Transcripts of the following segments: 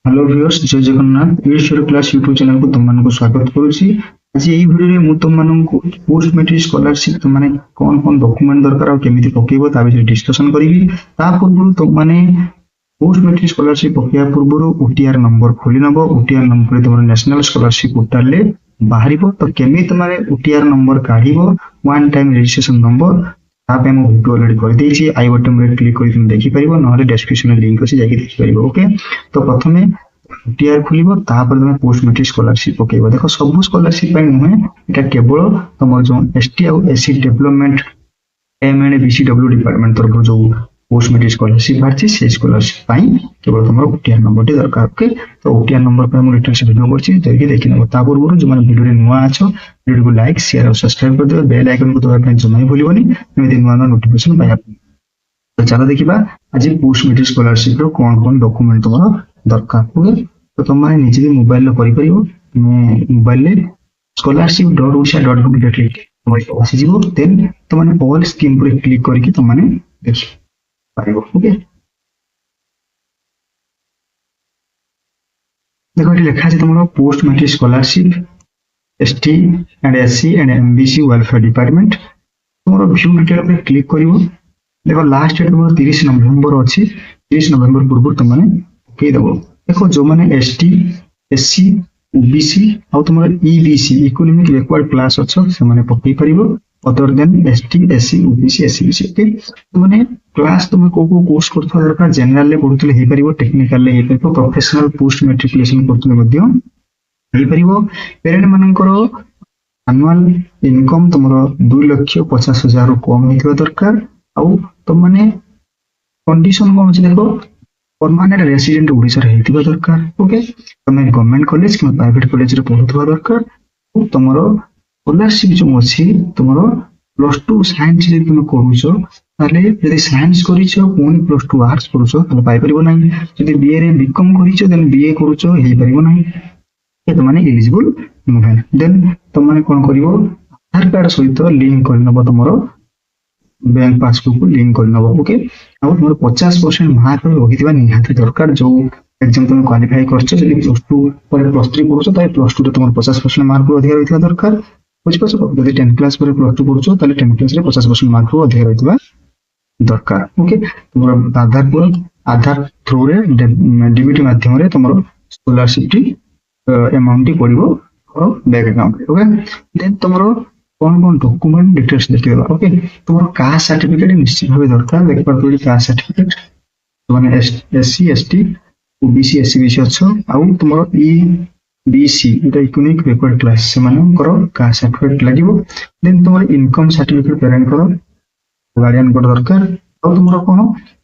Hello viewers, जय जगन्नाथ। ईश्वर class YouTube channel को तुमको स्वागत करुच्ची। आज यही वीडियो में तुमको पोस्ट मैट्रिक स्कॉलरशिप तुमने कौन कौन डॉक्यूमेंट दरकार और केमिति पकेइबो ता विषय डिस्कशन करिवि। ता पूर्व तुमने पोस्ट मैट्रिक स्कॉलरशिप पकेया पूर्व ओटीआर नंबर खोली नबो। ओटीआर नंबर तुम नेशनल स्कॉलरशिप पोर्टल ले बाहरिबो। तो केमिति तुमने ओटीआर नंबर काढिबो, वन टाइम रजिस्ट्रेशन नंबर तापे हम वीडियो ऑलरेडी कर देछि। आई बटन रे क्लिक करि तुम देखि परिबो, नहले डिस्क्रिप्शन में लिंक अछि जाके देखि परिबो। ओके, तो प्रथमे ओटीआर खोलिबो, तापर तुम पोस्ट मैट्रिक स्कॉलरशिप पकेइबो। देखो सब स्कॉलरशिप पय नुहे, एटा केवल तुम जो एसटी और एससी डेवलपमेंट एमएनबीसीडब्ल्यू डिपार्टमेंट तरफ जो पोस्ट मैट्रिक स्कॉलरशिप बाहर से स्कॉलरशिप पय केवल तुम ओटीआर नंबर टी दरकार। ओके, तो ओटीआर नंबर पर हम डिटेल्स वीडियो करछि, देखि देखि नबो। ता पूर्व जो माने वीडियो रे नुआ आछो, वीडियो को लाइक शेयर और सब्सक्राइब कर दो। बेल आइकन को दबाइ ପାଇଁ जमा भूलिबोनी, एमिति नुआ नुआ नोटिफिकेशन पाया। तो चलो देखिबा आज पोस्ट मैट्रिक स्कॉलरशिप रो कोन कोन डॉक्यूमेंट तुमरो दरकार। ओके, तो तुम निजे भी मोबाइल करि परिबो। मोबाइल ले scholarship.odisha.gov.in आसी जीवो। देन तुमने ऑल स्कीम पर क्लिक करके तुमने देखि पारिबो। ओके, देखो ये लिखा है तुमरो post matric scholarship ST and SC and MBC welfare department. तुमरो व्यू डिटेल पर क्लिक करिवो। देखो लास्ट डेट तुमरो 30 नवंबर अछि। 30 नवंबर पूर्व तुमने पकई दबो। देखो जो माने एसटी एससी ओबीसी आ तुमरो ईबीसी इकोनॉमिक बैकवर्ड क्लास अच्छो से माने पकई परिबो। Other than ST SC OBC SCBC. Okay, तुमने क्लास तुम को कोर्स करथो दरकार। जनरल ले पढुतले हे परिबो, टेक्निकल ले हे परिबो, प्रोफेशनल पोस्ट मैट्रिकुलेशन करथले मध्य हे परिबो। पेरेंट मानकर एनुअल इनकम तुमरो 2,50,000 कम हेतु दरकार। आ तुमने कंडीशन कोन छै देखो, परमानेंट रेसिडेंट ओडिसा रे हेतिबा दरकार। ओके, तुम गवर्नमेंट कॉलेज कि प्राइवेट कॉलेज रे पढुथबा दरकार। तुमरो स्कॉलरशिप जो अछि तुमरो +2 साइंस जे तुम करूछो, ताले यदि साइंस करिछो कोन +2 आर्ट्स करूछो ताले पाइ परिबो नाही। यदि बीए रे बीकॉम करिछो देन बीए करूछो हे परिबो नाही। ए तुमने एलिजिबल नुहे। देन तुमने कोन करिवो, आधार कार्ड सहित लिंक करनबो, तुमरो बैंक पासबुक को लिंक करनबो। ओके, आ तुमरो 50% मार्क रहितबा निहाती दरकार। जो एग्जाम तुम क्वालिफाई करछो, यदि +2 पर +3 करूछो ताले +2 रे तुमरो 50% मार्क अधिक रहितबा दरकार। बुझि पाछो, यदि 10 क्लास पर +2 करूछो ताले 10 क्लास रे 50% मार्क अधिक रहितबा दरकार। ओके, तुमरो आधार थ्रू रे डीबीटी माध्यम रे तुमरो स्कॉलरशिप टी अमाउंट टी पड़िबो और बैंक अकाउंट रे। ओके, देन तुमरो कौन कौन डॉक्यूमेंट डिटेल्स देखिबा। ओके, तुमरो कास्ट सर्टिफिकेट निश्चित भाबे दरकार। देख पर तोरी कास्ट सर्टिफिकेट तुमने एससी एसटी ओबीसी एससीबीसी अच्छो। आ तुमरो ईबीसी एटा इकोनॉमिक बैकवर्ड क्लास से मानकर कास्ट सर्टिफिकेट लागिबो। देन तुमरो इनकम सर्टिफिकेट पेरेंट करो गार्डियन को दरकार। आ तुमरो कोन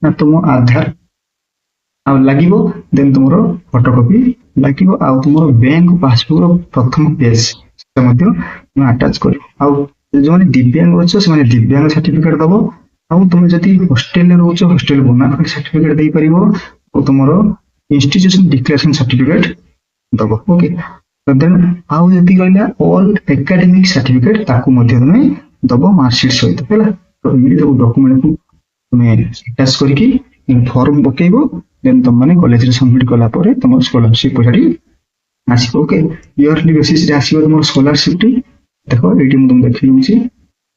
ना तुम आधार आ लागिबो। देन तुमरो फोटोकॉपी लागिबो। आ तुमरो बैंक पासबुक रो प्रथम पेज से मध्य तुम अटैच करो। आ जो माने दिव्यांग अच्छो से माने दिव्यांग सर्टिफिकेट दबो। आ तुम जति हॉस्टल रे रहउछो हॉस्टल बोनाफाइड सर्टिफिकेट देई परिबो। आ तुमरो इंस्टीट्यूशन डिक्लेरेशन सर्टिफिकेट दबो। ओके, तो देन आउ जति कहला ऑल एकेडमिक सर्टिफिकेट ताकू मध्य तुम दबो मार्कशीट सहित हैला। तो ये जो डॉक्यूमेंट को तुम अटैच करके फॉर्म पकेइबो। देन तुम माने कॉलेज रे सबमिट कला परे तुम स्कॉलरशिप पैसाटी आसीबो। ओके, ईयरली बेसिस रे आसीबो तुम स्कॉलरशिप टी। देखो एटी म तुम देखि लउची।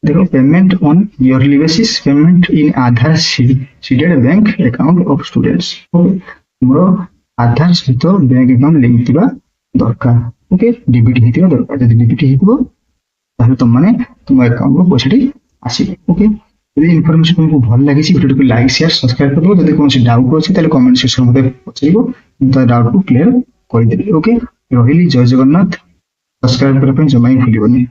देखो payment on yearly basis, payment in Aadhaar seeded bank account of students. Okay, तुमरो आधार सहित बैंक अकाउंट लिंक थिबा दरकार। ओके, डीबीटी हेतिबा दरकार। जदि डीबीटी हेतिबो ताले तुम माने तुम अकाउंट को पैसाटी आसीबो। ओके, यदि इन्फॉर्मेशन तुमको भल लागिछि वीडियो को लाइक शेयर सब्सक्राइब कर दो। यदि कोनसी डाउट अछि ताले कमेंट सेक्शन में मते पछिबो, त डाउट को क्लियर कर देबी। ओके, रहिली जय जगन्नाथ। सब्सक्राइब करबा जमाई भूलिबोनी।